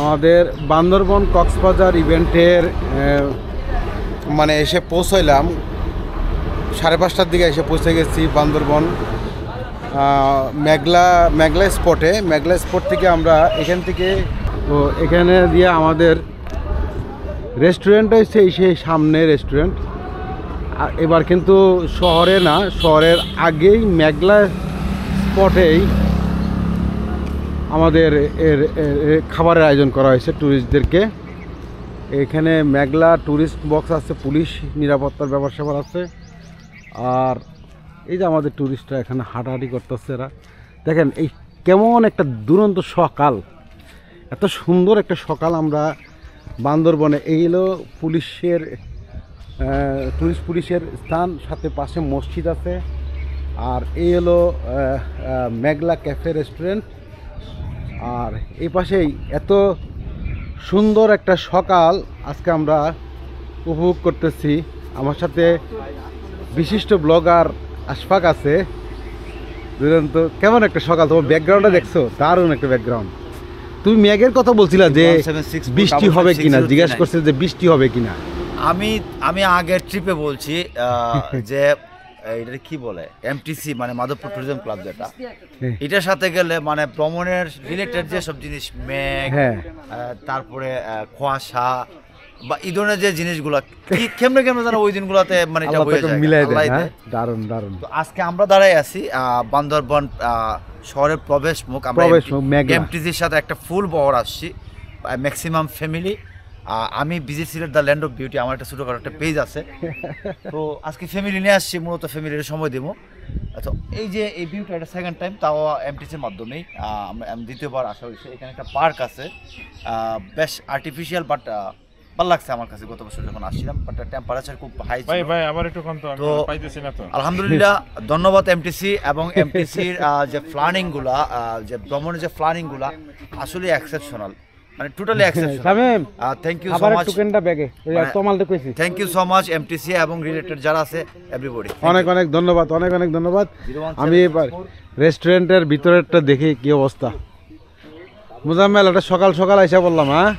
আমাদের বান্দরবন কক্সবাজার ইভেন্টের মানে এসে পৌঁছাইলাম 5:30টার দিকে এসে পৌঁছে গেছি বান্দরবন মেঘলা স্পট থেকে আমরা এখান থেকে তো এখানে দিয়ে আমাদের রেস্টুরেন্ট হয়েছে সেই সামনে রেস্টুরেন্ট। এবার কিন্তু শহরে না, শহরের আগেই মেঘলা স্পটেই আমাদের খাবারের আয়োজন করা হয়েছে ট্যুরিস্টদেরকে। এখানে মেঘলা ট্যুরিস্ট বক্স আছে, পুলিশ নিরাপত্তার ব্যাপার আছে। আর এই যে আমাদের ট্যুরিস্টরা এখানে হাঁটাহাঁটি করতেছে, এরা দেখেন এই কেমন একটা দুরন্ত সকাল, এত সুন্দর একটা সকাল আমরা বান্দরবনে। এই হলো টুরিস্ট পুলিশের স্থান, সাথে পাশে মসজিদ আছে। আর এই হলো মেঘলা ক্যাফে রেস্টুরেন্ট। আর এই পাশেই এত সুন্দর একটা সকাল আজকে আমরা উপভোগ করতেছি। আমার সাথে বিশিষ্ট ব্লগার আশফাক আছে। দুরন্ত কেমন একটা সকাল, তোমার ব্যাকগ্রাউন্ডটা দেখছো, দারুণ একটা ব্যাকগ্রাউন্ড। তুমি মেঘের কথা বলছিলা যে বৃষ্টি হবে কিনা, জিজ্ঞেস করছে যে বৃষ্টি হবে কিনা। আমি আগের ট্রিপে বলছি যে এটা কি বলে এমটিসি মানে মাধবপুর ট্যুরিজম ক্লাব, যেটা এটার সাথে গেলে মানে ভ্রমণের রিলেটেড যেসব জিনিস, মেঘ, তারপরে কুয়াশা বা এই ধরনের যে জিনিসগুলো কেমনে জানো ওই দিনগুলোতে মানে এটা হয়ে যায়, মিলাই দেয়। দারুণ দারুণ। তো আজকে আমরা দাঁড়াই আছি বান্দরবন শহরের প্রবেশ মুখ। আমরা এমটিসির সাথে একটা ফুল বহর আসছি, ম্যাক্সিমাম ফ্যামিলি। আমি busy Sylhet the land of beauty, আমার একটা ছোটোখাটো একটা পেজ আছে। তো আজকে ফ্যামিলি নিয়ে আসছি, মূলত ফ্যামিলির সময় দেবো। আচ্ছা, এই যে এই ভিউটা এটা সেকেন্ড টাইম, তাও এমটিসির মাধ্যমেই। আমি দ্বিতীয়বার আসা হয়েছে। এখানে একটা পার্ক আছে, বেশ আর্টিফিশিয়াল, বাট ভালো লাগছে আমার কাছে। গত বছর যখন আসছিলাম, বাট টেম্পারেচার খুব হাই ছিল। ভাই আবার একটু কম তো, আমি পাইতেছি না তো। আলহামদুলিল্লাহ, ধন্যবাদ এমটিসি এবং এমটিসির যে প্ল্যানিংগুলা, যে ভ্রমণের যে প্ল্যানিংগুলা আসলে এক্সেপশনাল, মানে totally exceptional. Thank you so much, thank you so much MTC এবং রিলেটেড যারা আছে এভরিবডি। অনেক অনেক ধন্যবাদ, অনেক অনেক ধন্যবাদ। আমি এবার রেস্টুরেন্টের ভিতরেরটা দেখি কি অবস্থা। মুজাম্মেল, এটা সকাল সকাল আইসা বললাম। হ্যাঁ,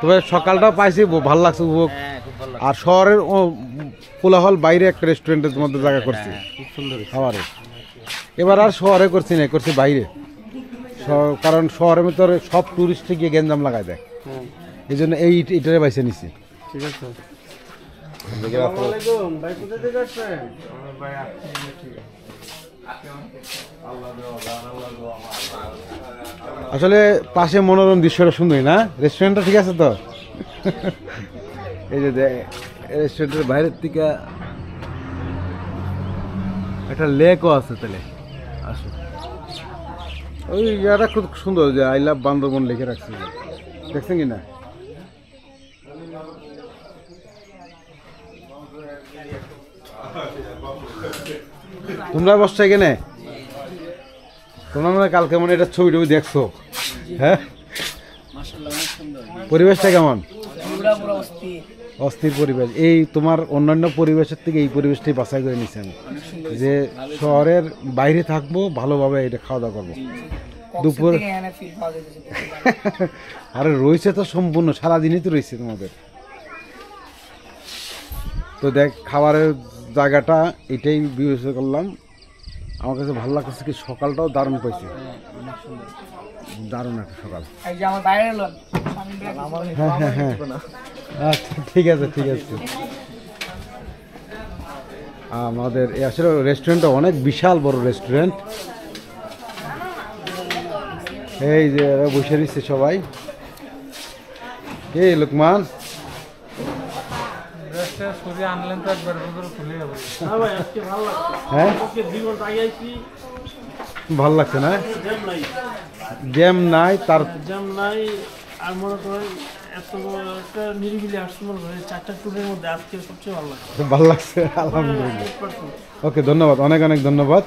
তবে সকালটাও পাইছি, ভালো লাগছে উপভোগ। আর শহরের কোলাহল বাইরে একটা রেস্টুরেন্টের মধ্যে জায়গা করছি, খুব সুন্দর খাবারের। এবার আর শহরে করছি না, করছি বাইরে, কারণ শহরের ভিতরে সব টুরিস্টে গিয়ে গেঞ্জাম লাগাই দেয়। এই জন্য এইটারে বাইছে নিছি। ঠিক আছে, আসলে পাশে মনোরম দৃশ্যটা সুন্দর না? রেস্টুরেন্টটা ঠিক আছে তো? এই যে রেস্টুরেন্টের বাইরের থেকে একটা লেকও আছে। তাহলে আসো, ওই জায়গাটা খুব সুন্দর, যে আই লাভ বান্দরবন লিখে রাখছে, দেখছেন কি না? তোমরা বসছো এখানে, তোমরা মনে কালকে মনে এটা ছবি টবি দেখছো? হ্যাঁ, পরিবেশটা কেমন? অস্থির পরিবেশ। এই তোমার অন্যান্য পরিবেশের থেকে এই পরিবেশটাই বাছাই করে নিচ্ছেন, যে শহরের বাইরে থাকবো, ভালোভাবে এটা খাওয়া দাওয়া করবো। দুপুর আরে রয়েছে তো সম্পূর্ণ সারাদিনই তো রয়েছে তোমাদের। তো দেখ, খাবারের জায়গাটা এটাই বিবেচনা করলাম। আমার কাছে ভালো লাগছে কি, সকালটাও দারুণ পাইছে, দারুণ একটা সকাল। হ্যাঁ হ্যাঁ হ্যাঁ, আচ্ছা ঠিক আছে ঠিক আছে। আমাদের আসলে রেস্টুরেন্টটা অনেক বিশাল বড় রেস্টুরেন্ট। এই যে বসে দিচ্ছে সবাই। কে লোকমান? হ্যাঁ, ভাল লাগছে না? জ্যাম নাই, তার জ্যাম নাই। আর মনে করেন এত একটা নিরিবিলি আসছে, মনে করেন 4টা ট্যুরের মধ্যে আজকে সবচেয়ে ভালো লাগছে। ভালো লাগছে, আলহামদুলিল্লাহ। ওকে, ধন্যবাদ, অনেক অনেক ধন্যবাদ।